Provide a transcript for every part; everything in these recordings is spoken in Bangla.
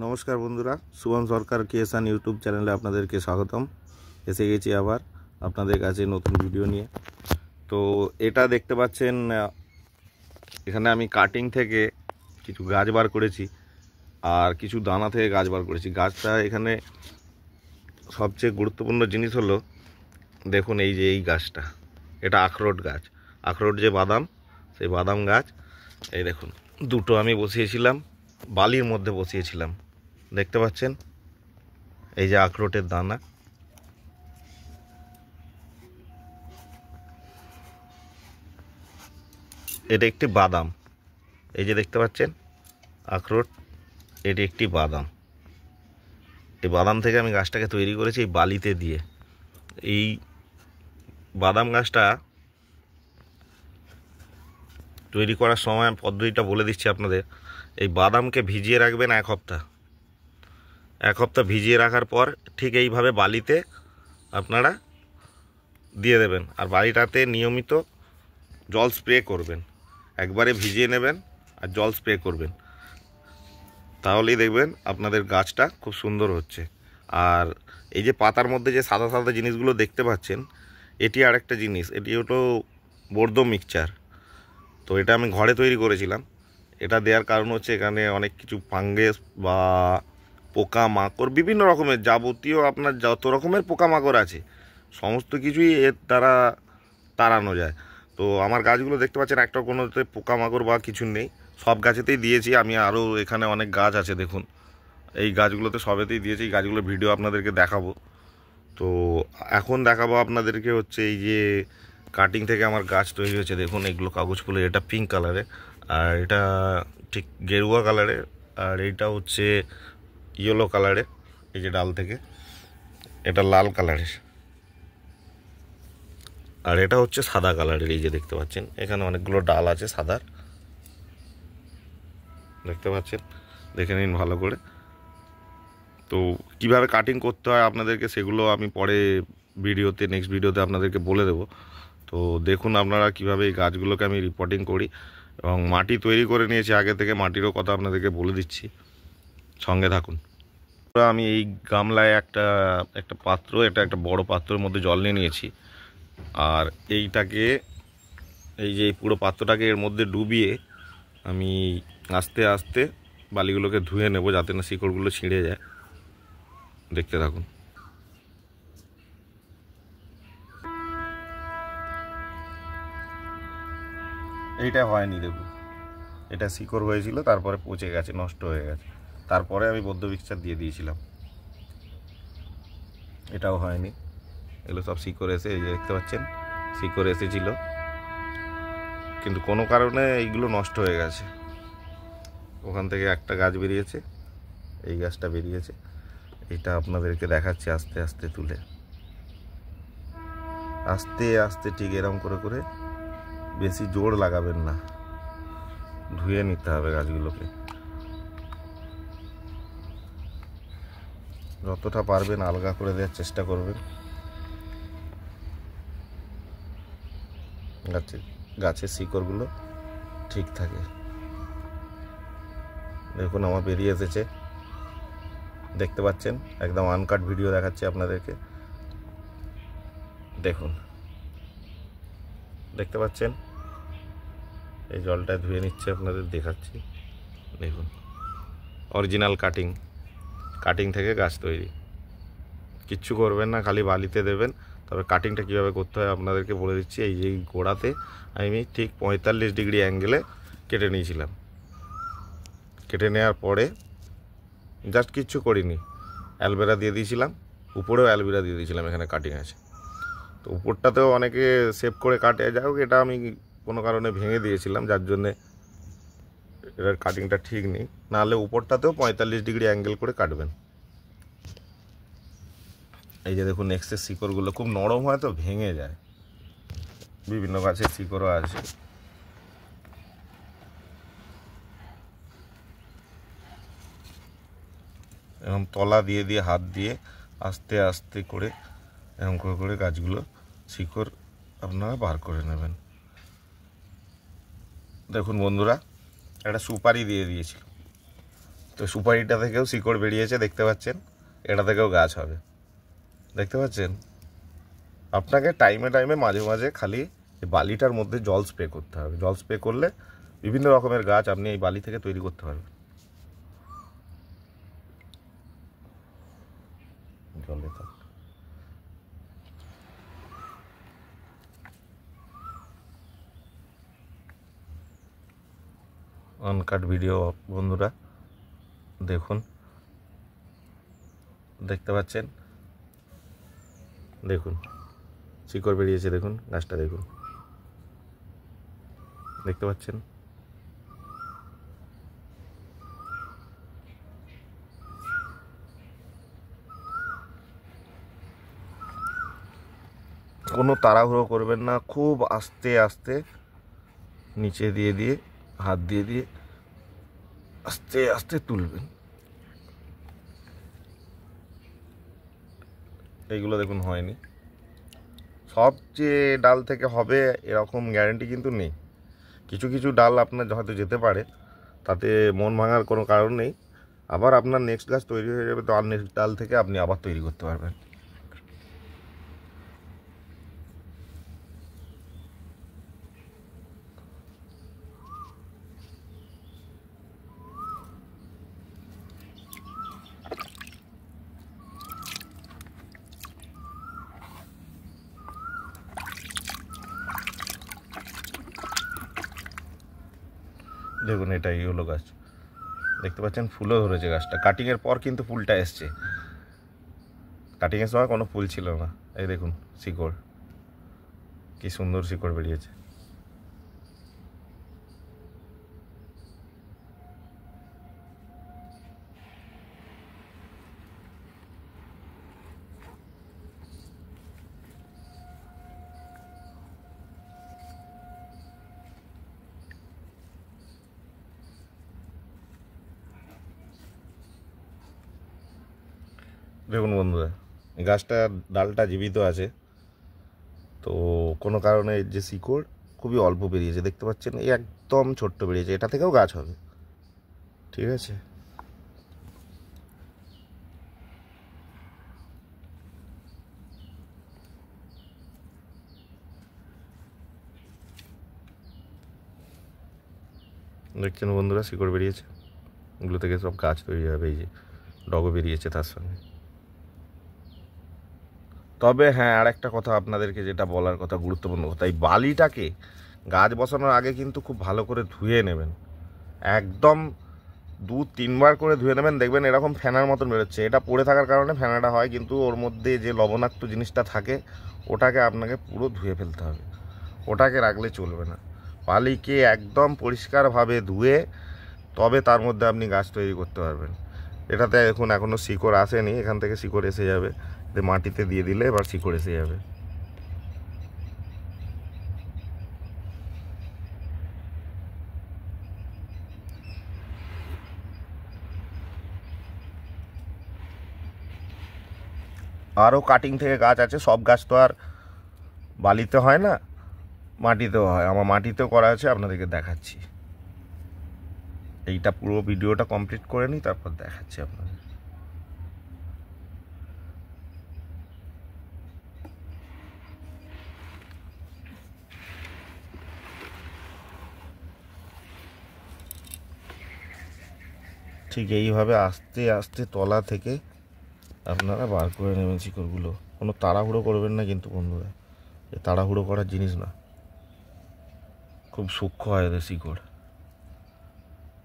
নমস্কার বন্ধুরা, শুভম সরকার ক্রিয়েশন ইউটিউব চ্যানেলে আপনাদেরকে স্বাগতম। এসে গেছি আবার আপনাদের কাছে নতুন ভিডিও নিয়ে। তো এটা দেখতে পাচ্ছেন, এখানে আমি কাটিং থেকে কিছু গাছ বার করেছি আর কিছু দানা থেকে গাছ বার করেছি। গাছটা এখানে সবচেয়ে গুরুত্বপূর্ণ জিনিস হলো, দেখুন এই যে এই গাছটা, এটা আখরোট গাছ। আখরোট যে বাদাম, সেই বাদাম গাছ। এই দেখুন দুটো আমি বসিয়েছিলাম, বালির মধ্যে বসিয়েছিলাম। দেখতে পাচ্ছেন এই যে আখরোটের দানা। এটা একটি বাদাম। এই যে দেখতে পাচ্ছেন আখরোট, এটি একটি বাদাম। এই বাদাম থেকে আমি গাছটাকে তৈরি করেছি এই বালিতে দিয়ে। এই বাদাম গাছটা তৈরি করার সময় পদ্ধতিটা বলে দিচ্ছি আপনাদের। এই বাদামকে ভিজিয়ে রাখবেন এক সপ্তাহ ভিজিয়ে রাখার পর ঠিক এইভাবে বালিতে আপনারা দিয়ে দেবেন। আর বালিটাতে নিয়মিত জল স্প্রে করবেন। একবারে ভিজিয়ে নেবেন আর জল স্প্রে করবেন, তাহলেই দেখবেন আপনাদের গাছটা খুব সুন্দর হচ্ছে। আর এই যে পাতার মধ্যে যে সাদা সাদা জিনিসগুলো দেখতে পাচ্ছেন, এটি আরেকটা জিনিস, এটি হলো বর্দো মিক্সচার। তো এটা আমি ঘরে তৈরি করেছিলাম। এটা দেওয়ার কারণ হচ্ছে এখানে অনেক কিছু ফাঙ্গাস বা পোকা মাকড়, বিভিন্ন রকমের যাবতীয় আপনার যত রকমের পোকামাকড় আছে সমস্ত কিছুই এর দ্বারা তাড়ানো যায়। তো আমার গাছগুলো দেখতে পাচ্ছেন একটা কোনোতে পোকামাকড় বা কিছু নেই, সব গাছেতেই দিয়েছি আমি। আরও এখানে অনেক গাছ আছে, দেখুন এই গাছগুলোতে সবেতেই দিয়েছি। এই গাছগুলোর ভিডিও আপনাদেরকে দেখাবো। তো এখন দেখাবো আপনাদেরকে হচ্ছে এই যে কাটিং থেকে আমার গাছ তৈরি হয়েছে। দেখুন এগুলো কাগজ ফুলের, এটা পিঙ্ক কালারে, আর এটা ঠিক গেরুয়া কালারে, আর এইটা হচ্ছে ইয়েলো কালারে। এই যে ডাল থেকে এটা লাল কালারের, আর এটা হচ্ছে সাদা কালারের। এই যে দেখতে পাচ্ছেন এখানে অনেকগুলো ডাল আছে সাদার, দেখতে পাচ্ছেন, দেখে নিন ভালো করে। তো কিভাবে কাটিং করতে হয় আপনাদেরকে সেগুলো আমি পরে ভিডিওতে, নেক্সট ভিডিওতে আপনাদেরকে বলে দেব। তো দেখুন আপনারা কিভাবে এই গাছগুলোকে আমি রিপোর্টিং করি, এবং মাটি তৈরি করে নিয়েছি আগে থেকে, মাটিরও কথা আপনাদেরকে বলে দিচ্ছি, সঙ্গে থাকুন। আমি এই গামলায় একটা পাত্র, এটা একটা বড় পাত্রের মধ্যে জল নিয়ে নিয়েছি। আর এইটাকে, এই যে পুরো পাত্রটাকে এর মধ্যে ডুবিয়ে আমি আস্তে আস্তে বালিগুলোকে ধুয়ে নেব, যাতে না শিকড়গুলো ছিঁড়ে যায়। দেখতে থাকুন। এইটা হয়নি, দেখুন এটা শিকড় হয়েছিল, তারপরে পচে গেছে, নষ্ট হয়ে গেছে, তারপরে আমি বদ্ধ মিক্সচার দিয়ে দিয়েছিলাম। এটাও হয়নি, এগুলো সব শিকড় এসে, এই যে দেখতে পাচ্ছেন শিকড় এসেছিল, কিন্তু কোনো কারণে এইগুলো নষ্ট হয়ে গেছে। ওখান থেকে একটা গাছ বেরিয়েছে, এই গাছটা বেরিয়েছে। এটা আপনাদেরকে দেখাচ্ছি আস্তে আস্তে তুলে, আস্তে আস্তে ঠিক এরকম করে করে, বেশি জোর লাগাবেন না, ধুয়ে নিতে হবে গাছগুলোকে। যতটা পারবেন আলগা করে দেওয়ার চেষ্টা করবেন, গাছের শিকড়গুলো ঠিক থাকে। দেখুন আমার বেরিয়ে এসেছে, দেখতে পাচ্ছেন, একদম আনকাট ভিডিও দেখাচ্ছি আপনাদেরকে। দেখুন, দেখতে পাচ্ছেন এই জলটা ধুয়ে নিচ্ছে, আপনাদের দেখাচ্ছি। দেখুন অরিজিনাল কাটিং থেকে গাছ তৈরি। কিচ্ছু করবেন না, খালি বালিতে দেবেন। তবে কাটিংটা কীভাবে করতে হয় আপনাদেরকে বলে দিচ্ছি। এই যে গোড়াতে আমি ঠিক 45 ডিগ্রি অ্যাঙ্গেলে কেটে নিয়েছিলাম। কেটে নেওয়ার পরে জাস্ট কিচ্ছু করিনি, অ্যালবেরা দিয়ে দিয়েছিলাম, উপরেও অ্যালবেরা দিয়ে দিয়েছিলাম। এখানে কাটিং আছে, তো উপরটাতেও অনেকে সেভ করে কাটে, যাই হোক এটা আমি কোনো কারণে ভেঙে দিয়েছিলাম, যার জন্যে এটার কাটিংটা ঠিক নেই। নাহলে উপরটাতেও 45 ডিগ্রি অ্যাঙ্গেল করে কাটবেন। এই যে দেখুন নেক্সটের শিকড়গুলো খুব নরম হয়, তো ভেঙে যায়। বিভিন্ন গাছের শিকড়ও আছে। এরকম তলা দিয়ে দিয়ে হাত দিয়ে আস্তে আস্তে করে এরকম করে করে গাছগুলো শিকড় আপনারা বার করে নেবেন। দেখুন বন্ধুরা, একটা সুপারি দিয়ে দিয়েছিল, তো সুপারিটা থেকেও শিকড় বেরিয়েছে দেখতে পাচ্ছেন, এটা থেকেও গাছ হবে দেখতে পাচ্ছেন। আপনাকে টাইমে টাইমে মাঝে মাঝে খালি এই বালিটার মধ্যে জল স্প্রে করতে হবে। জল স্প্রে করলে বিভিন্ন রকমের গাছ আপনি এই বালি থেকে তৈরি করতে পারবেন। জলে থাক আনকাট ভিডিও বন্ধুরা দেখুন, দেখতে পাচ্ছেন, দেখুন শিকড় বেরিয়েছে, দেখুন গাছটা দেখুন, দেখতে পাচ্ছেন। কোনো তাড়াহুড়ো করবেন না, খুব আস্তে আস্তে নিচে দিয়ে দিয়ে হাত দিয়ে দিয়ে আস্তে আস্তে তুলবেন। এইগুলো দেখুন হয়নি, সব যে ডাল থেকে হবে এরকম গ্যারেন্টি কিন্তু নেই। কিছু কিছু ডাল আপনার হয়তো যেতে পারে, তাতে মন ভাঙার কোনো কারণ নেই। আবার আপনার নেক্সট গাছ তৈরি হয়ে যাবে, তো আর নেক্সট ডাল থেকে আপনি আবার তৈরি করতে পারবেন। দেখুন এটাই হলো গাছ, দেখতে পাচ্ছেন ফুলও ধরেছে গাছটা। কাটিংয়ের পর কিন্তু ফুলটা এসছে, কাটিংয়ের সময় কোনো ফুল ছিল না। এই দেখুন শিকড়, কি সুন্দর শিকড় বেরিয়েছে। দেখুন বন্ধুরা, এই গাছটা ডালটা জীবিত আছে, তো কোনো কারণে যে শিকড় খুবই অল্প বেরিয়েছে দেখতে পাচ্ছেন, এই একদম ছোট্ট বেরিয়েছে, এটা থেকেও গাছ হবে, ঠিক আছে। দেখছেন বন্ধুরা শিকড় বেরিয়েছে, এগুলো থেকে সব গাছ তৈরি হবে। এই যে ডগও বেরিয়েছে তার সঙ্গে। তবে হ্যাঁ, আর একটা কথা আপনাদেরকে যেটা বলার কথা, গুরুত্বপূর্ণ কথা, এই বালিটাকে গাছ বসানোর আগে কিন্তু খুব ভালো করে ধুয়ে নেবেন, একদম 2-3 বার করে ধুয়ে নেবেন। দেখবেন এরকম ফেনার মতন বেরোচ্ছে, এটা পড়ে থাকার কারণে ফেনাটা হয়, কিন্তু ওর মধ্যে যে লবণাক্ত জিনিসটা থাকে ওটাকে আপনাকে পুরো ধুয়ে ফেলতে হবে, ওটাকে রাখলে চলবে না। বালিকে একদম পরিষ্কারভাবে ধুয়ে তবে তার মধ্যে আপনি গাছ তৈরি করতে পারবেন। এটাতে এখন এখনও শিকড় আসেনি, এখান থেকে শিকড় এসে যাবে, মাটিতে দিয়ে দিলে এবার শিকড় এসে যাবে। আরও কাটিং থেকে গাছ আছে, সব গাছ তো আর বালিতে হয় না, মাটিতেও হয়। আমার মাটিতেও করা আছে, আপনাদেরকে দেখাচ্ছি। এইটা পুরো ভিডিওটা কমপ্লিট করে নিই, তারপর দেখাচ্ছি আপনাদের। ঠিক এইভাবে আস্তে আস্তে তলা থেকে আপনারা বার করে নেবেন শিকড়গুলো। কোনো তাড়াহুড়ো করবেন না কিন্তু বন্ধুরা, এ তাড়াহুড়ো করার জিনিস না, খুব সূক্ষ্ম হয় এদের শিকড়।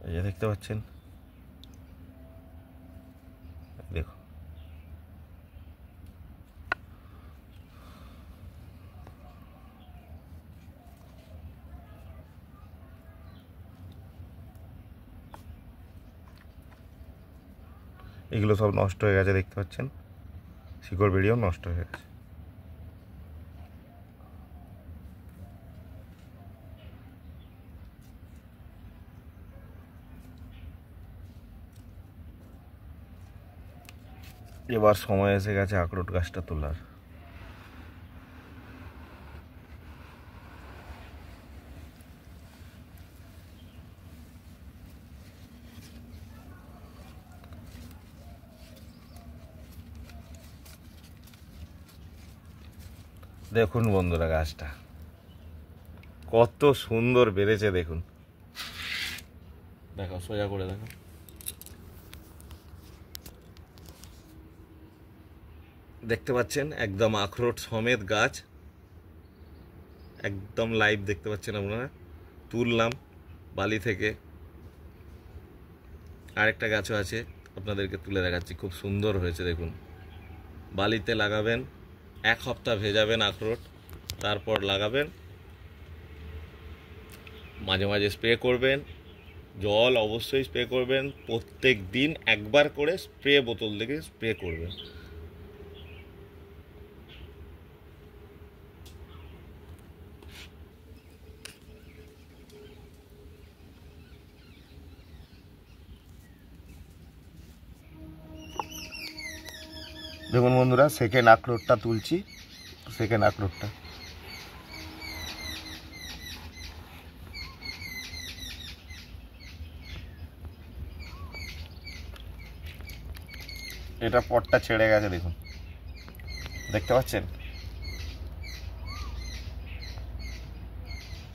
এই যে দেখতে পাচ্ছেন, দেখো এগুলো সব নষ্ট হয়ে গেছে, দেখতে পাচ্ছেন শিকড় বেরিয়েও নষ্ট হয়ে গেছে। এবার সময় এসে গেছে আখরোট গাছটা তোলার। দেখুন বন্ধুরা, গাছটা কত সুন্দর বেড়েছে দেখুন। দেখো, সোজা করে দেখো। দেখতে পাচ্ছেন একদম আখরোট সমেত গাছ, একদম লাইভ দেখতে পাচ্ছেন আপনারা। তুললাম বালি থেকে। আরেকটা গাছও আছে, আপনাদেরকে তুলে দেখাচ্ছি, খুব সুন্দর হয়েছে দেখুন। বালিতে লাগাবেন, 1 সপ্তাহ ভেজাবেন আখরোট, তারপর লাগাবেন। মাঝে মাঝে স্প্রে করবেন, জল অবশ্যই স্প্রে করবেন। প্রত্যেক দিন একবার করে স্প্রে বোতল থেকে স্প্রে করবেন। দেখুন বন্ধুরা, সেকেন্ড আখরোটটা তুলছি। সেকেন্ড আখরোটটা এটা পটটা ছেড়ে গেছে দেখুন, দেখতে পাচ্ছেন।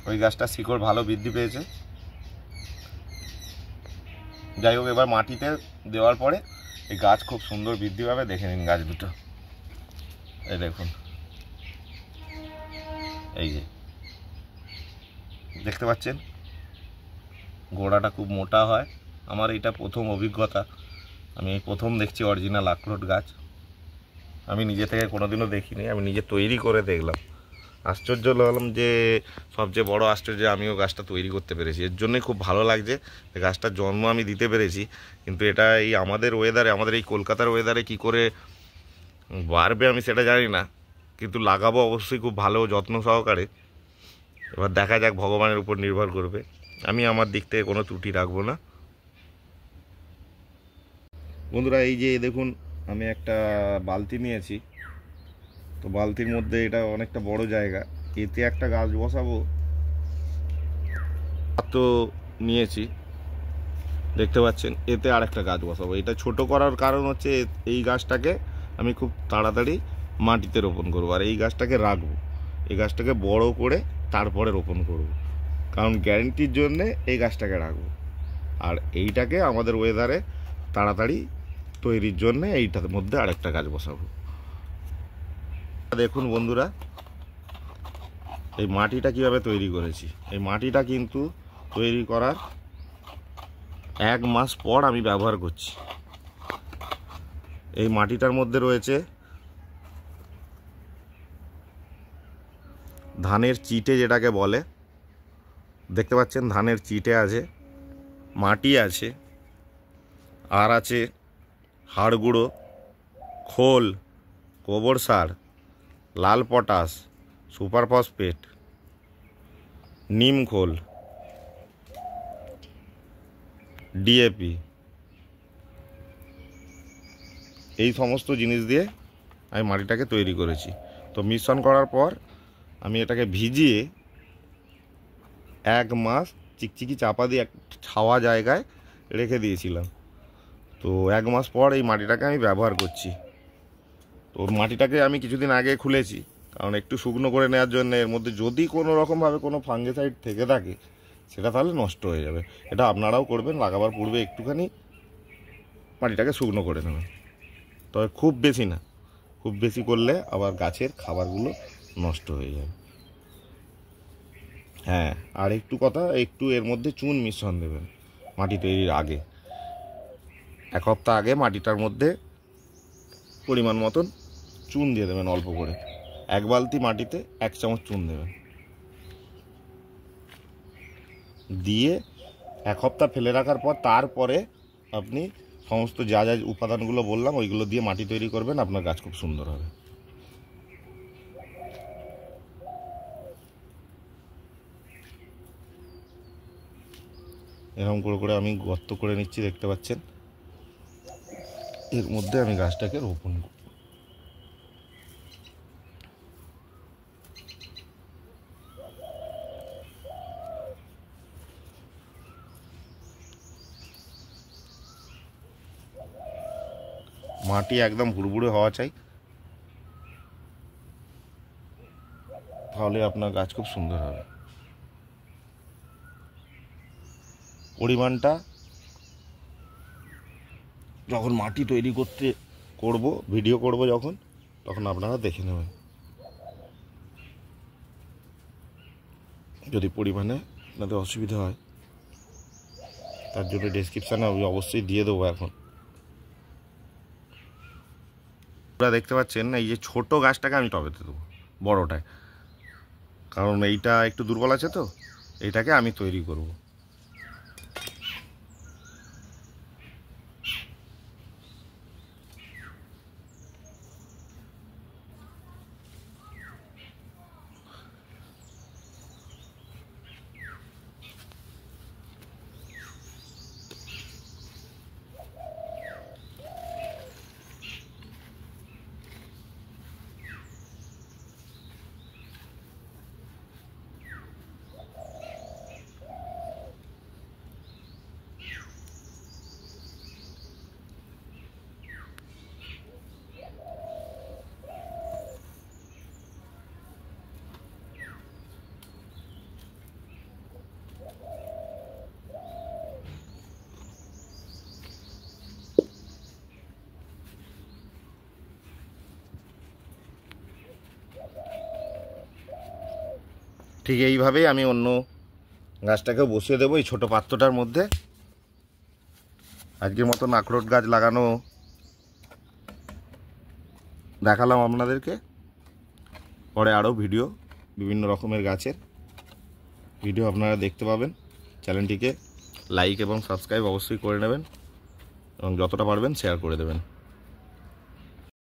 ওই গাছটা শিকড় ভালো বৃদ্ধি পেয়েছে। যাই হোক, এবার মাটিতে দেওয়ার পরে এই গাছ খুব সুন্দর বৃদ্ধি পাবে। দেখে নিন গাছ দুটো, এই দেখুন, এই যে দেখতে পাচ্ছেন গোড়াটা খুব মোটা হয়। আমার এটা প্রথম অভিজ্ঞতা, আমি এই প্রথম দেখছি অরিজিনাল আখরোট গাছ। আমি নিজে থেকে কোনোদিনও দেখিনি, আমি নিজে তৈরি করে দেখলাম। আশ্চর্য হলাম যে সবচেয়ে বড় আশ্চর্য, আমিও গাছটা তৈরি করতে পেরেছি। এর জন্যই খুব ভালো লাগছে, গাছটার জন্ম আমি দিতে পেরেছি। কিন্তু এটা এই আমাদের ওয়েদারে, আমাদের এই কলকাতার ওয়েদারে কি করে বাড়বে আমি সেটা জানি না, কিন্তু লাগাবো অবশ্যই খুব ভালো যত্ন সহকারে। এবার দেখা যাক, ভগবানের উপর নির্ভর করবে। আমি আমার দিক থেকে কোনো ত্রুটি রাখবো না। বন্ধুরা, এই যে দেখুন, আমি একটা বালতি নিয়েছি। তো বালতির মধ্যে এটা অনেকটা বড় জায়গা, এতে একটা গাছ বসাবো। তো নিয়েছি, দেখতে পাচ্ছেন, এতে আরেকটা গাছ বসাবো। এটা ছোট করার কারণ হচ্ছে এই গাছটাকে আমি খুব তাড়াতাড়ি মাটিতে রোপণ করবো, আর এই গাছটাকে রাখবো। এই গাছটাকে বড় করে তারপরে রোপণ করব, কারণ গ্যারেন্টির জন্যে এই গাছটাকে রাখবো। আর এইটাকে আমাদের ওয়েদারে তাড়াতাড়ি তৈরির জন্যে এইটার মধ্যে আরেকটা গাছ বসাবো। দেখুন বন্ধুরা, এই মাটিটা কিভাবে তৈরি করেছি। এই মাটিটা কিন্তু তৈরি করার 1 মাস পর আমি ব্যবহার করছি। এই মাটিটার মধ্যে রয়েছে ধানের চিটে, যেটাকে বলে, দেখতে পাচ্ছেন ধানের চিটে আছে, মাটি আছে, আর আছে হাড় গুঁড়ো, খোল, গোবর সার, লাল পটাশ, সুপার ফসফেট, নিম খোল, ডিএপি, এই সমস্ত জিনিস দিয়ে আমি মাটিটাকে তৈরি করেছি। তো মিশ্রণ করার পর আমি এটাকে ভিজিয়ে 1 মাস চিকচিকি চাপা দিয়ে ছাওয়া জায়গায় রেখে দিয়েছিলাম। তো 1 মাস পর এই মাটিটাকে আমি ব্যবহার করছি। তো মাটিটাকে আমি কিছুদিন আগে খুলেছি, কারণ একটু শুকনো করে নেওয়ার জন্য। এর মধ্যে যদি কোনো রকমভাবে কোনো ফাঙ্গিসাইড থেকে থাকে সেটা তাহলে নষ্ট হয়ে যাবে। এটা আপনারাও করবেন, লাগাবার পূর্বে একটুখানি মাটিটাকে শুকনো করে নেবেন। তবে খুব বেশি না, খুব বেশি করলে আবার গাছের খাবারগুলো নষ্ট হয়ে যাবে। হ্যাঁ, আর একটু কথা, একটু এর মধ্যে চুন মিশ্রণ দেবেন মাটি তৈরির আগে। 1 সপ্তাহ আগে মাটিটার মধ্যে পরিমাণ মতন চুন দিয়ে দেবেন, অল্প করে। 1 বালতি মাটিতে 1 চামচ চুন দেবেন, দিয়ে 1 সপ্তাহ ফেলে রাখার পর তারপরে আপনি সমস্ত যা যা উপাদানগুলো বললাম ওইগুলো দিয়ে মাটি তৈরি করবেন। আপনার গাছ খুব সুন্দর হবে। এরকম করে করে আমি গর্ত করে নিচ্ছি, দেখতে পাচ্ছেন। এর মধ্যে আমি গাছটাকে রোপণ করব। মাটি একদম ভুরভুরে হওয়া চাই। তাহলে আপনার গাছ খুব সুন্দর হবে। পরিমাণটা যখন মাটি তৈরি করব ভিডিও করব যখন, তখন আপনারা দেখে নেবেন। যদি পরিমাণে আপনাদের অসুবিধা হয় তার জন্য ডেসক্রিপশানে আমি অবশ্যই দিয়ে দেবো। এখন আপনারা দেখতে পাচ্ছেন এই যে ছোট গাছটাকে আমি টবেতে দেবো, বড়টায়, কারণ এইটা একটু দুর্বল আছে তো, এইটাকে আমি তৈরি করব। ঠিক এইভাবেই আমি অন্য গাছটাকেও বসিয়ে দেবো এই ছোটো পাত্রটার মধ্যে। আজকের মতন আখরোট গাছ লাগানো দেখালাম আপনাদেরকে। পরে আরও ভিডিও, বিভিন্ন রকমের গাছের ভিডিও আপনারা দেখতে পাবেন। চ্যানেলটিকে লাইক এবং সাবস্ক্রাইব অবশ্যই করে নেবেন এবং যতটা পারবেন শেয়ার করে দেবেন।